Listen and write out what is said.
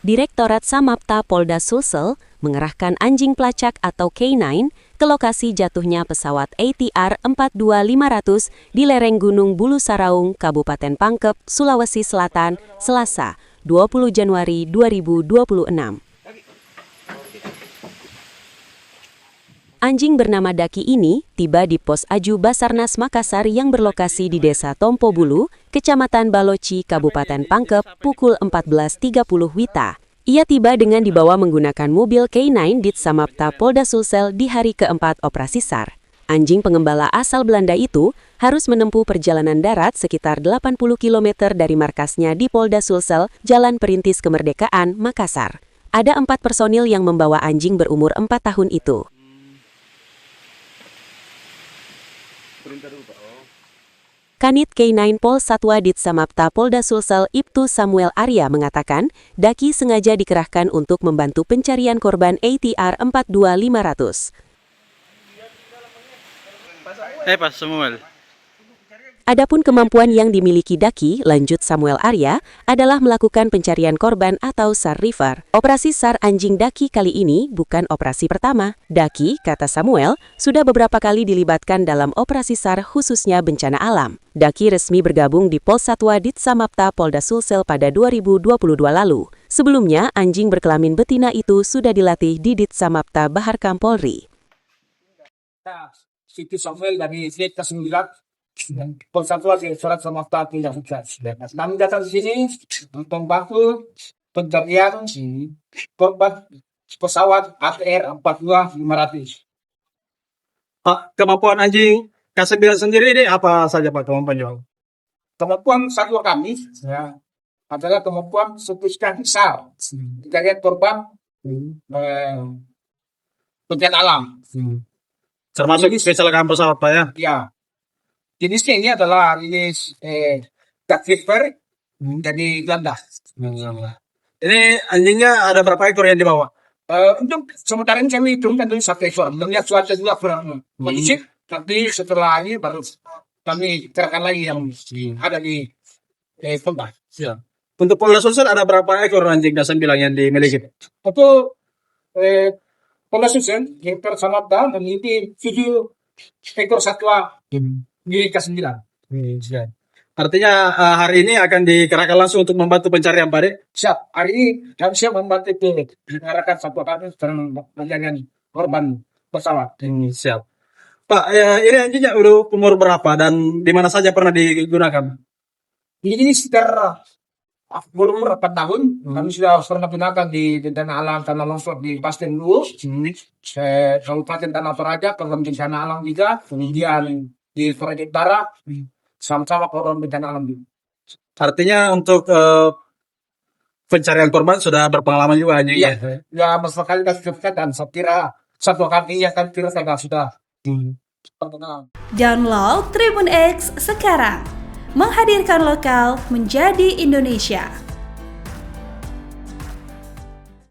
Direktorat Samapta Polda Sulsel mengerahkan anjing pelacak atau K9 ke lokasi jatuhnya pesawat ATR 42500 di lereng Gunung Bulu Saraung, Kabupaten Pangkep, Sulawesi Selatan, Selasa, 20 Januari 2026. Anjing bernama Daki ini tiba di Pos Aju Basarnas Makassar yang berlokasi di Desa Tompo Bulu, Kecamatan Baloci, Kabupaten Pangkep, pukul 14.30 WITA. Ia tiba dengan dibawa menggunakan mobil K9 Dit Samapta Polda Sulsel di hari keempat operasi SAR. Anjing pengembala asal Belanda itu harus menempuh perjalanan darat sekitar 80 km dari markasnya di Polda Sulsel, Jalan Perintis Kemerdekaan, Makassar. Ada 4 personil yang membawa anjing berumur 4 tahun itu. Kanit K9 Pol Satwa Dit Samapta Polda Sulsel Ibtu Samuel Arya mengatakan, Daki sengaja dikerahkan untuk membantu pencarian korban ATR 42500. Pak Samuel. Adapun kemampuan yang dimiliki Daki, lanjut Samuel Arya, adalah melakukan pencarian korban atau SAR River. Operasi SAR anjing Daki kali ini bukan operasi pertama. Daki, kata Samuel, sudah beberapa kali dilibatkan dalam operasi SAR khususnya bencana alam. Daki resmi bergabung di Polsatwa Dit Samapta Polda Sulsel pada 2022 lalu. Sebelumnya, anjing berkelamin betina itu sudah dilatih di Dit Samapta Baharkam Polri. Siti Samuel dari Desa 9. Polsatwa Direktorat Samapta Polda Sulsel. Kami datang di sini untuk membantu pencarian korban pesawat ATR 42500. Pak, kemampuan anjing K9 sendiri ini apa saja Pak kemampuannya? Kemampuan satwa kami adalah kemampuan sofistikasi besar. Kita lihat korban bencana alam. Termasuk kecelakaan pesawat Pak ya? Ya. Jenisnya ini adalah jenis Duck River dari Belanda. Ini anjingnya ada berapa ekor yang dibawa? Untuk sementara ini kami hitungkan dari 1 ekor. Melihat cuaca juga kurang kondusif. Nanti setelah ini baru kami kerahkan lagi yang ada di Polda. Ya. Untuk Polda Sulsel ada berapa ekor anjing K9 yang dimiliki? Untuk Polda Sulsel, Direktorat Samapta memiliki 7 ekor satwa di K9. Artinya hari ini akan dikerahkan langsung untuk membantu pencarian Pak Dek? Siap. Hari ini kami siap membantu mengarahkan satwa kami dalam pencarian korban pesawat. Siap. Pak, ini anjingnya udah umur berapa dan di mana saja pernah digunakan? Ini sekitar berumur 4 tahun. Kami sudah pernah gunakan di bencana alam tanah longsor di Basten Luwu, Kabupaten Tanah Toraja, korban bencana alam juga. Kemudian di Toraja Utara, sama-sama korban bencana alam juga. Artinya untuk pencarian korban sudah berpengalaman juga anjingnya? Ya, beberapa kali kami lakukan dan saya kira satwa kami yang kami kira sudah berpengalaman. Download Tribun X sekarang. Menghadirkan lokal menjadi Indonesia.